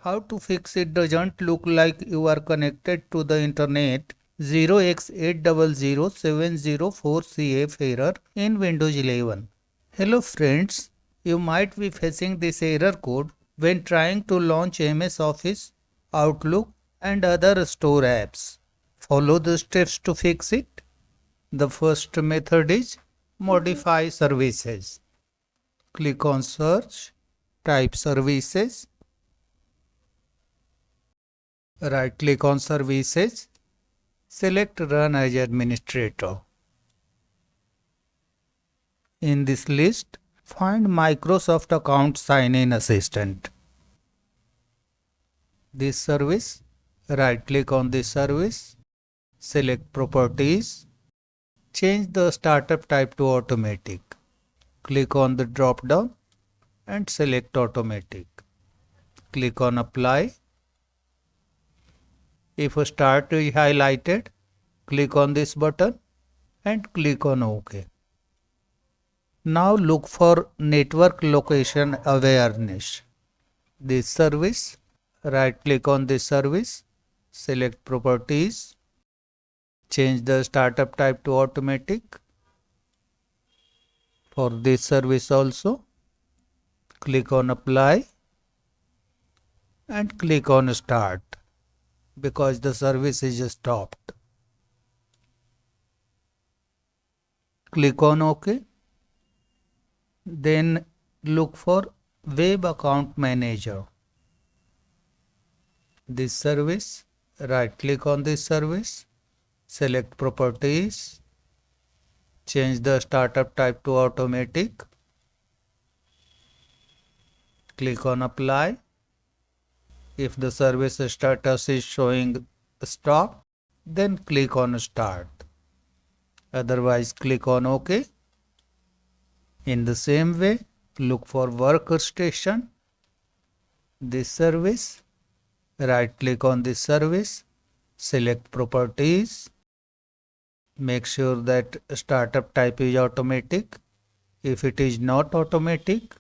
How to fix it doesn't look like you are connected to the internet. 0x800704cf error in Windows 11. Hello friends, you might be facing this error code when trying to launch MS Office, Outlook and other store apps. Follow the steps to fix it. The first method is modify services. Click on search, type services. Right click on services, select run as administrator. In this list, find Microsoft Account Sign-in Assistant. This service, right click on this service, select properties, change the startup type to automatic. Click on the drop down and select automatic. Click on apply. If a start is highlighted, click on this button and click on OK. Now look for network location awareness. This service, right click on this service, select properties, change the startup type to automatic. For this service also, click on apply and click on start because the service is stopped. Click on OK. Then look for Web Account Manager. This service, right click on this service, select properties, change the startup type to automatic, click on apply. If the service status is showing stop, then click on start. Otherwise, click on OK. In the same way, look for workstation. This service, right click on this service, select properties. Make sure that startup type is automatic. If it is not automatic,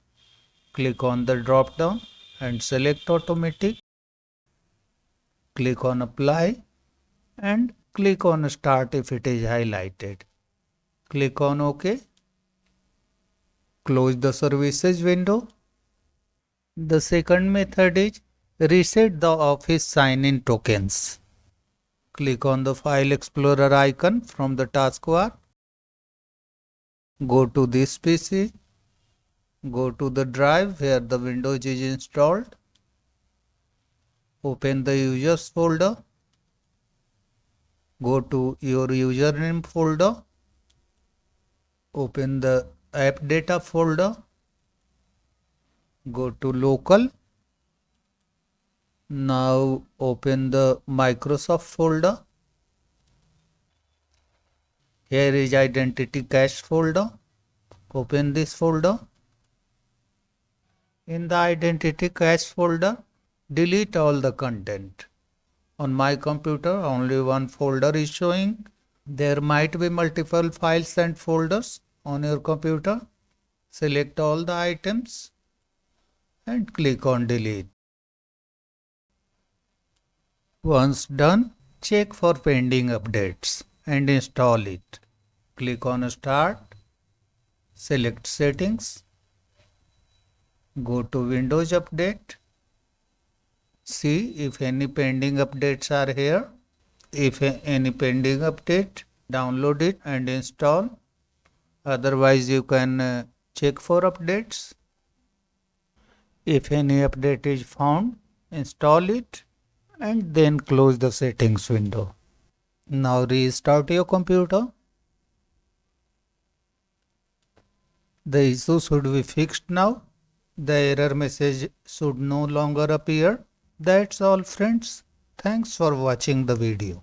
click on the drop down and select automatic. Click on apply and click on start if it is highlighted. Click on OK. Close the services window. The second method is reset the Office sign-in tokens. Click on the File Explorer icon from the taskbar. Go to this PC. Go to the drive where the Windows is installed. Open the users folder. Go to your username folder. Open the app data folder. Go to local. Now open the Microsoft folder. Here is identity cache folder. Open this folder. In the identity cache folder, delete all the content. On my computer, only one folder is showing. There might be multiple files and folders on your computer. Select all the items and click on delete. Once done, check for pending updates and install it. Click on start. Select settings. Go to Windows Update. See if any pending updates are here. If any pending update, download it and install. Otherwise, you can check for updates. If any update is found, install it and then close the settings window. Now restart your computer. The issue should be fixed now. The error message should no longer appear. That's all friends. Thanks for watching the video.